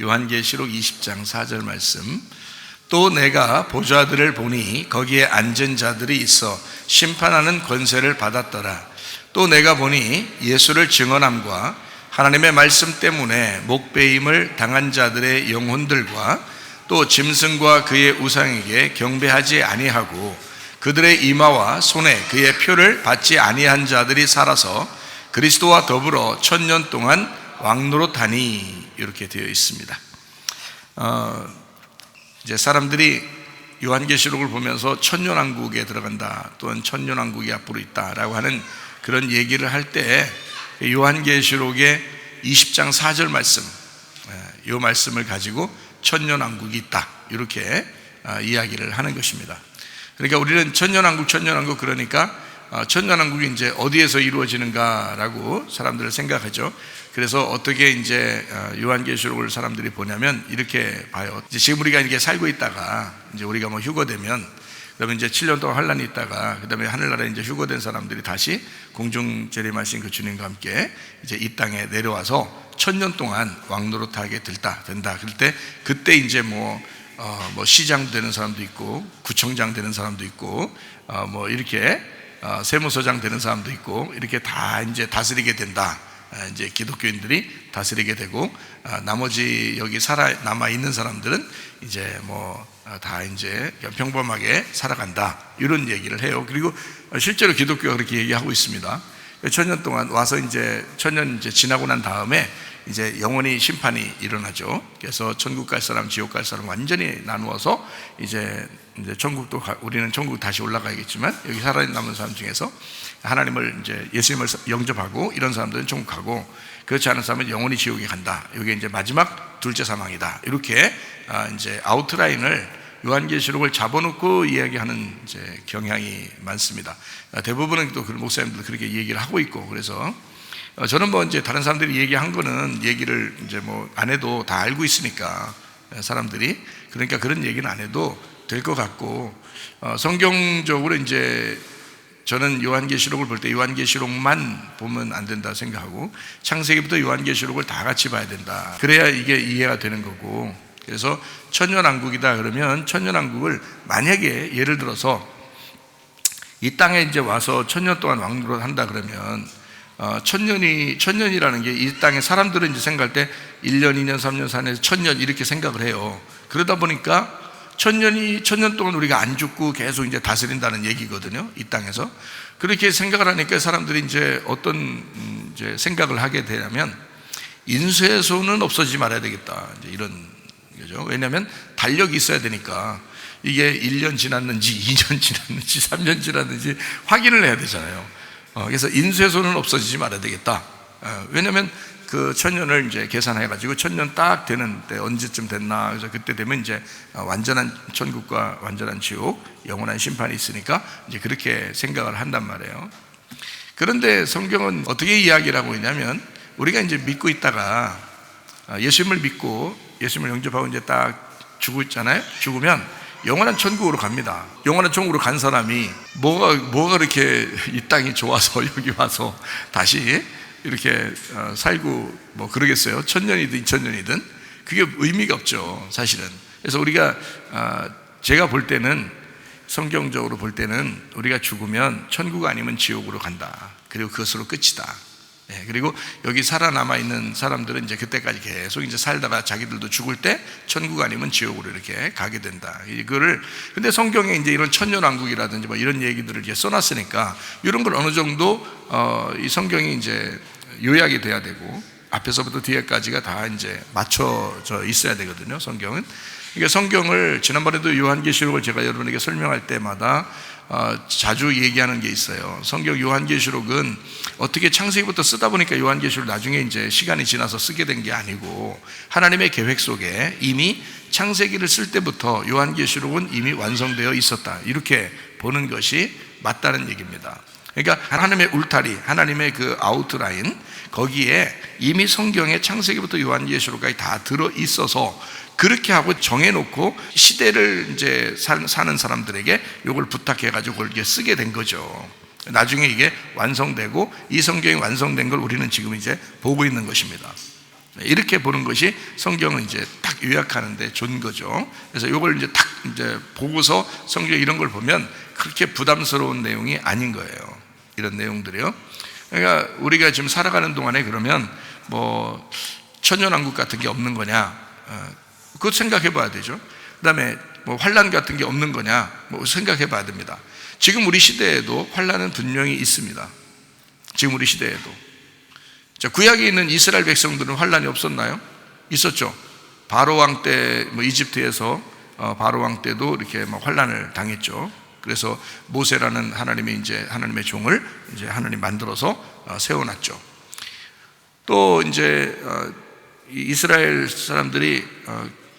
요한계시록 20장 4절 말씀. 또 내가 보좌들을 보니 거기에 앉은 자들이 있어 심판하는 권세를 받았더라. 또 내가 보니 예수를 증언함과 하나님의 말씀 때문에 목배임을 당한 자들의 영혼들과 또 짐승과 그의 우상에게 경배하지 아니하고 그들의 이마와 손에 그의 표를 받지 아니한 자들이 살아서 그리스도와 더불어 1000년 동안 왕노릇하니, 이렇게 되어 있습니다. 이제 사람들이 요한계시록을 보면서 천년왕국에 들어간다, 또는 천년왕국이 앞으로 있다라고 하는 그런 얘기를 할 때 요한계시록의 20장 4절 말씀, 이 말씀을 가지고 천년왕국이 있다, 이렇게 이야기를 하는 것입니다. 그러니까 우리는 천년왕국 그러니까 천년왕국이 이제 어디에서 이루어지는가라고 사람들을 생각하죠. 그래서 어떻게 이제 요한계시록을 사람들이 보냐면 이렇게 봐요. 이제 지금 우리가 이렇게 살고 있다가 이제 우리가 뭐 휴거되면, 그러면 이제 7년 동안 환란이 있다가 그다음에 하늘나라에 이제 휴거된 사람들이 다시 공중 재림하신 그 주님과 함께 이제 이 땅에 내려와서 1000년 동안 왕노릇하게 된다. 그럴 때 그때 이제 뭐 시장 되는 사람도 있고 구청장 되는 사람도 있고 뭐 이렇게 세무서장 되는 사람도 있고 이렇게 다 이제 다스리게 된다. 이제 기독교인들이 다스리게 되고 나머지 여기 남아 있는 사람들은 이제 뭐 다 이제 평범하게 살아간다, 이런 얘기를 해요. 그리고 실제로 기독교가 그렇게 얘기하고 있습니다. 1000년 동안 와서 이제 1000년 이제 지나고 난 다음에 이제 영원히 심판이 일어나죠. 그래서 천국 갈 사람, 지옥 갈 사람 완전히 나누어서 이제 천국도 우리는 천국 다시 올라가야겠지만 여기 살아남은 사람 중에서 하나님을 이제 예수님을 영접하고 이런 사람들은 천국 가고, 그렇지 않은 사람은 영원히 지옥에 간다. 이게 이제 마지막 둘째 사망이다. 이렇게 이제 아웃라인을 요한계시록을 잡아놓고 이야기하는 이제 경향이 많습니다. 대부분은 또 그 목사님들도 그렇게 얘기를 하고 있고, 그래서 저는 뭐 이제 다른 사람들이 얘기한 거는 얘기를 이제 뭐 안 해도 다 알고 있으니까 사람들이, 그러니까 그런 얘기는 안 해도 될 것 같고, 성경적으로 이제 저는 요한계시록을 볼 때 요한계시록만 보면 안 된다 생각하고 창세기부터 요한계시록을 다 같이 봐야 된다. 그래야 이게 이해가 되는 거고, 그래서 천년왕국이다 그러면 천년왕국을 만약에 예를 들어서 이 땅에 이제 와서 1000년 동안 왕노릇 한다 그러면 천년이라는 게 이 땅에 사람들은 이제 생각할 때 1년, 2년, 3년, 4년, 1000년 이렇게 생각을 해요. 그러다 보니까 1000년 동안 우리가 안 죽고 계속 이제 다스린다는 얘기거든요, 이 땅에서. 그렇게 생각을 하니까 사람들이 이제 어떤 이제 생각을 하게 되냐면 인수의 손은 없어지지 말아야 되겠다, 이제 이런 거죠. 왜냐하면 달력이 있어야 되니까 이게 1년 지났는지 2년 지났는지 3년 지났는지 확인을 해야 되잖아요. 그래서 인수의 손은 없어지지 말아야 되겠다. 왜냐하면 그 1000년을 이제 계산해가지고 1000년 딱 되는 때 언제쯤 됐나, 그래서 그때 되면 이제 완전한 천국과 완전한 지옥, 영원한 심판이 있으니까 이제 그렇게 생각을 한단 말이에요. 그런데 성경은 어떻게 이야기를 하고 있냐면 우리가 이제 믿고 있다가 예수님을 믿고 예수님을 영접하고 이제 딱 죽잖아요. 죽으면 영원한 천국으로 갑니다. 영원한 천국으로 간 사람이 뭐가 그렇게 이 땅이 좋아서 여기 와서 다시 이렇게 살고 뭐 그러겠어요? 1000년이든 2000년이든 그게 의미가 없죠, 사실은. 그래서 우리가 제가 볼 때는, 성경적으로 볼 때는 우리가 죽으면 천국 아니면 지옥으로 간다. 그리고 그것으로 끝이다. 그리고 여기 살아남아 있는 사람들은 이제 그때까지 계속 이제 살다가 자기들도 죽을 때 천국 아니면 지옥으로 이렇게 가게 된다. 이거를, 근데 성경에 이제 이런 천년왕국이라든지 뭐 이런 얘기들을 이제 써놨으니까 이런 걸 어느 정도 이 성경이 이제 요약이 돼야 되고 앞에서부터 뒤에까지가 다 이제 맞춰져 있어야 되거든요, 성경은. 그러니까 성경을 지난번에도 요한계시록을 제가 여러분에게 설명할 때마다 자주 얘기하는 게 있어요. 성경 요한계시록은 어떻게 창세기부터 쓰다 보니까 요한계시록 나중에 이제 시간이 지나서 쓰게 된 게 아니고 하나님의 계획 속에 이미 창세기를 쓸 때부터 요한계시록은 이미 완성되어 있었다, 이렇게 보는 것이 맞다는 얘기입니다. 그러니까 하나님의 울타리, 하나님의 그 아웃라인, 거기에 이미 성경의 창세기부터 요한계시록까지 다 들어 있어서 그렇게 하고 정해놓고 시대를 이제 사는 사람들에게 이걸 부탁해가지고 그걸 쓰게 된 거죠. 나중에 이게 완성되고 이 성경이 완성된 걸 우리는 지금 이제 보고 있는 것입니다. 이렇게 보는 것이 성경은 이제 딱 요약하는데 좋은 거죠. 그래서 이걸 이제 딱 이제 보고서 성경 이런 걸 보면 그렇게 부담스러운 내용이 아닌 거예요. 이런 내용들이요. 그러니까 우리가 지금 살아가는 동안에 그러면 뭐 천연왕국 같은 게 없는 거냐? 그것 생각해 봐야 되죠. 그 다음에 뭐 환란 같은 게 없는 거냐? 뭐 생각해 봐야 됩니다. 지금 우리 시대에도 환란은 분명히 있습니다. 지금 우리 시대에도. 자, 구약에 있는 이스라엘 백성들은 환란이 없었나요? 있었죠. 바로 왕 때, 뭐 이집트에서 바로 왕 때도 이렇게 뭐 환란을 당했죠. 그래서 모세라는 하나님의 종을 이제 하나님 만들어서 세워놨죠. 또 이제 이스라엘 사람들이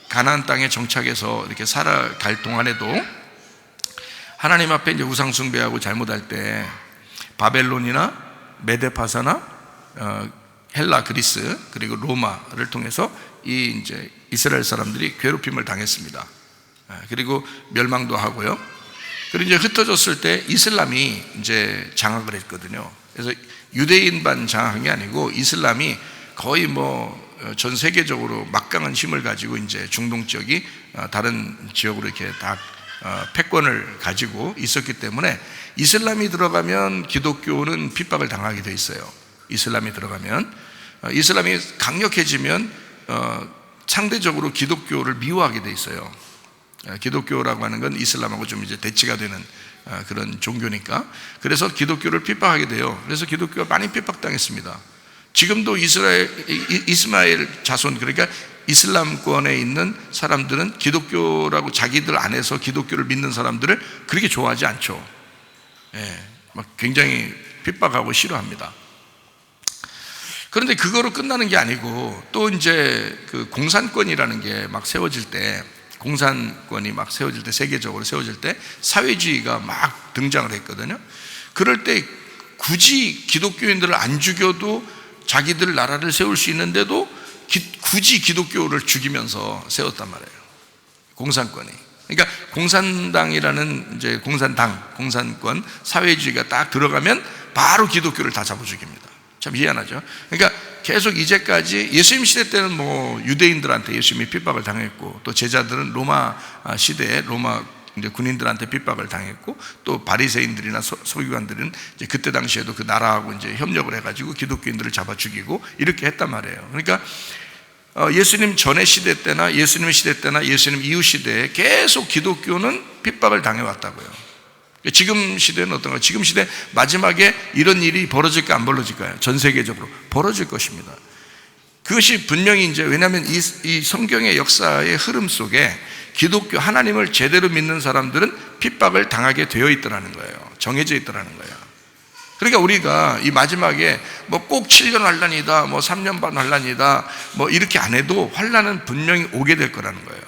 가나안 땅에 정착해서 이렇게 살아갈 동안에도 하나님 앞에 이제 우상 숭배하고 잘못할 때 바벨론이나 메데파사나 헬라, 그리스 그리고 로마를 통해서 이 이제 이스라엘 사람들이 괴롭힘을 당했습니다. 그리고 멸망도 하고요. 그리고 이제 흩어졌을 때 이슬람이 이제 장악을 했거든요. 그래서 유대인반 장악한 게 아니고 이슬람이 거의 뭐 전 세계적으로 막강한 힘을 가지고 이제 중동 지역이 다른 지역으로 이렇게 다 패권을 가지고 있었기 때문에 이슬람이 들어가면 기독교는 핍박을 당하게 돼 있어요. 이슬람이 들어가면 이슬람이 강력해지면 상대적으로 기독교를 미워하게 돼 있어요. 기독교라고 하는 건 이슬람하고 좀 이제 대치가 되는 그런 종교니까. 그래서 기독교를 핍박하게 돼요. 그래서 기독교가 많이 핍박당했습니다. 지금도 이스마엘 자손, 그러니까 이슬람권에 있는 사람들은 기독교라고 자기들 안에서 기독교를 믿는 사람들을 그렇게 좋아하지 않죠. 막 굉장히 핍박하고 싫어합니다. 그런데 그거로 끝나는 게 아니고 또 이제 그 공산권이라는 게 막 세워질 때, 공산권이 막 세워질 때, 세계적으로 세워질 때 사회주의가 막 등장을 했거든요. 그럴 때 굳이 기독교인들을 안 죽여도 자기들 나라를 세울 수 있는데도 굳이 기독교를 죽이면서 세웠단 말이에요. 공산권이. 그러니까 공산당이라는 이제 공산권 사회주의가 딱 들어가면 바로 기독교를 다 잡아 죽입니다. 참 희한하죠. 그러니까 계속 이제까지 예수님 시대 때는 뭐 유대인들한테 예수님이 핍박을 당했고, 또 제자들은 로마 시대에 로마 이제 군인들한테 핍박을 당했고, 또 바리새인들이나 서기관들은 이제 그때 당시에도 그 나라하고 이제 협력을 해가지고 기독교인들을 잡아 죽이고 이렇게 했단 말이에요. 그러니까 예수님 전의 시대 때나 예수님 시대 때나 예수님 이후 시대에 계속 기독교는 핍박을 당해왔다고요. 지금 시대는 어떤가? 지금 시대 마지막에 이런 일이 벌어질까 안 벌어질까요? 전 세계적으로 벌어질 것입니다. 그것이 분명히 이제, 왜냐하면 이 성경의 역사의 흐름 속에 기독교 하나님을 제대로 믿는 사람들은 핍박을 당하게 되어 있더라는 거예요. 정해져 있더라는 거예요. 그러니까 우리가 이 마지막에 뭐 꼭 7년 환란이다, 뭐 3년 반 환란이다, 뭐 이렇게 안 해도 환란은 분명히 오게 될 거라는 거예요.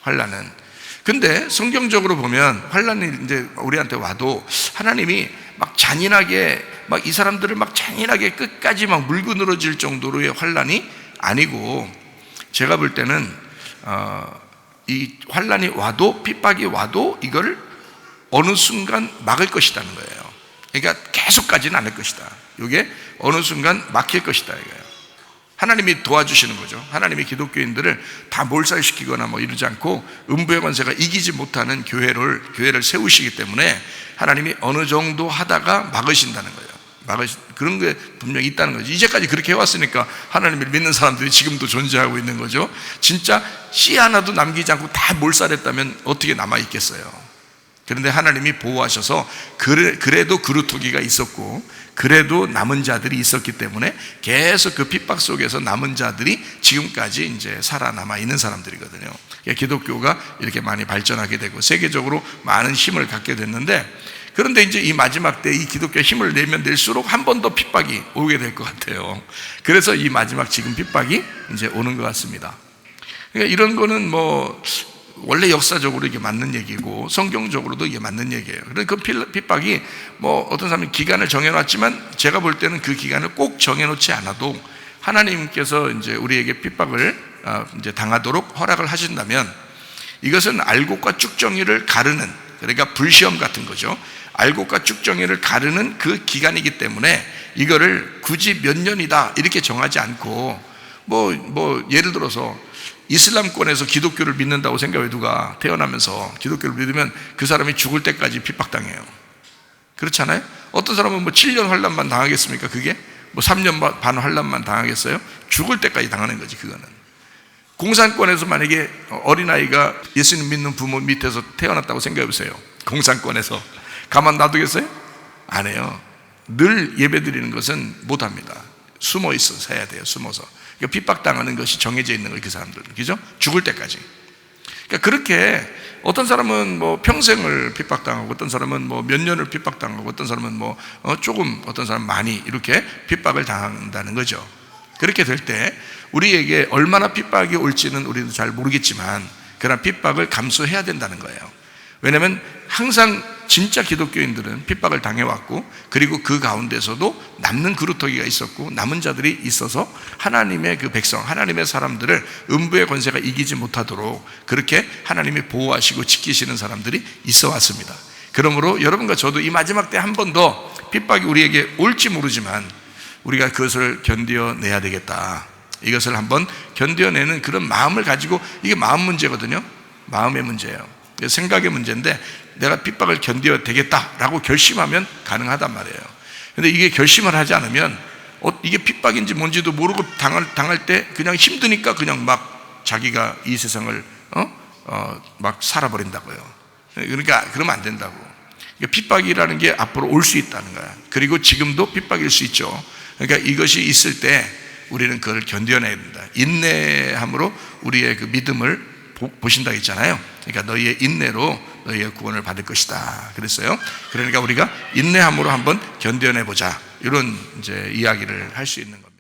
환란은. 근데 성경적으로 보면 환란이 이제 우리한테 와도 하나님이 막 잔인하게 막 이 사람들을 막 잔인하게 끝까지 막 물고 늘어질 정도로의 환란이 아니고, 제가 볼 때는 이 환란이 와도, 핍박이 와도 이걸 어느 순간 막을 것이라는 거예요. 그러니까 계속 가지는 않을 것이다. 이게 어느 순간 막힐 것이다 이거예요. 하나님이 도와주시는 거죠. 하나님이 기독교인들을 다 몰살시키거나 뭐 이러지 않고 음부의 권세가 이기지 못하는 교회를 세우시기 때문에 하나님이 어느 정도 하다가 막으신다는 거예요. 그런 게 분명히 있다는 거죠. 이제까지 그렇게 해왔으니까 하나님을 믿는 사람들이 지금도 존재하고 있는 거죠. 진짜 씨 하나도 남기지 않고 다 몰살했다면 어떻게 남아있겠어요. 그런데 하나님이 보호하셔서 그래도 그루터기가 있었고, 그래도 남은 자들이 있었기 때문에 계속 그 핍박 속에서 남은 자들이 지금까지 이제 살아남아 있는 사람들이거든요. 기독교가 이렇게 많이 발전하게 되고 세계적으로 많은 힘을 갖게 됐는데, 그런데 이제 이 마지막 때 이 기독교 힘을 내면 낼수록 한 번 더 핍박이 오게 될 것 같아요. 그래서 이 마지막 지금 핍박이 이제 오는 것 같습니다. 그러니까 이런 거는 뭐 원래 역사적으로 이게 맞는 얘기고 성경적으로도 이게 맞는 얘기예요. 그러니까 그 핍박이 뭐 어떤 사람이 기간을 정해놨지만, 제가 볼 때는 그 기간을 꼭 정해놓지 않아도 하나님께서 이제 우리에게 핍박을 이제 당하도록 허락을 하신다면, 이것은 알곡과 쭉정이를 가르는, 그러니까 불시험 같은 거죠. 알곡과 쭉정이를 가르는 그 기간이기 때문에 이거를 굳이 몇 년이다 이렇게 정하지 않고 뭐 예를 들어서 이슬람권에서 기독교를 믿는다고 생각해. 누가 태어나면서 기독교를 믿으면 그 사람이 죽을 때까지 핍박당해요. 그렇잖아요? 어떤 사람은 뭐 7년 환란만 당하겠습니까? 그게 뭐 3년 반 환란만 당하겠어요? 죽을 때까지 당하는 거지. 그거는 공산권에서 만약에 어린아이가 예수님 믿는 부모 밑에서 태어났다고 생각해 보세요. 공산권에서 가만 놔두겠어요? 안 해요. 늘 예배 드리는 것은 못합니다. 숨어 있어서 해야 돼요. 숨어서. 그러니까 핍박당하는 것이 정해져 있는 거예요. 그 사람들은. 그죠? 죽을 때까지. 그러니까 그렇게 어떤 사람은 뭐 평생을 핍박당하고, 어떤 사람은 뭐 몇 년을 핍박당하고, 어떤 사람은 뭐 조금, 어떤 사람은 많이 이렇게 핍박을 당한다는 거죠. 그렇게 될 때 우리에게 얼마나 핍박이 올지는 우리도 잘 모르겠지만 그러나 핍박을 감수해야 된다는 거예요. 왜냐하면 항상 진짜 기독교인들은 핍박을 당해왔고, 그리고 그 가운데서도 남는 그루터기가 있었고 남은 자들이 있어서 하나님의 그 백성, 하나님의 사람들을 음부의 권세가 이기지 못하도록 그렇게 하나님이 보호하시고 지키시는 사람들이 있어 왔습니다. 그러므로 여러분과 저도 이 마지막 때 한 번 더 핍박이 우리에게 올지 모르지만 우리가 그것을 견뎌내야 되겠다. 이것을 한번 견뎌내는 그런 마음을 가지고, 이게 마음 문제거든요. 마음의 문제예요. 생각의 문제인데 내가 핍박을 견뎌야 되겠다라고 결심하면 가능하단 말이에요. 근데 이게 결심을 하지 않으면 이게 핍박인지 뭔지도 모르고 당할 때 그냥 힘드니까 그냥 막 자기가 이 세상을 막 살아버린다고요. 그러니까 그러면 안 된다고. 핍박이라는 게 앞으로 올 수 있다는 거야. 그리고 지금도 핍박일 수 있죠. 그러니까 이것이 있을 때 우리는 그걸 견뎌내야 된다. 인내함으로 우리의 그 믿음을 보신다 했잖아요. 그러니까 너희의 인내로 너희의 구원을 받을 것이다 그랬어요. 그러니까 우리가 인내함으로 한번 견뎌내 보자, 이런 이제 이야기를 할 수 있는 겁니다.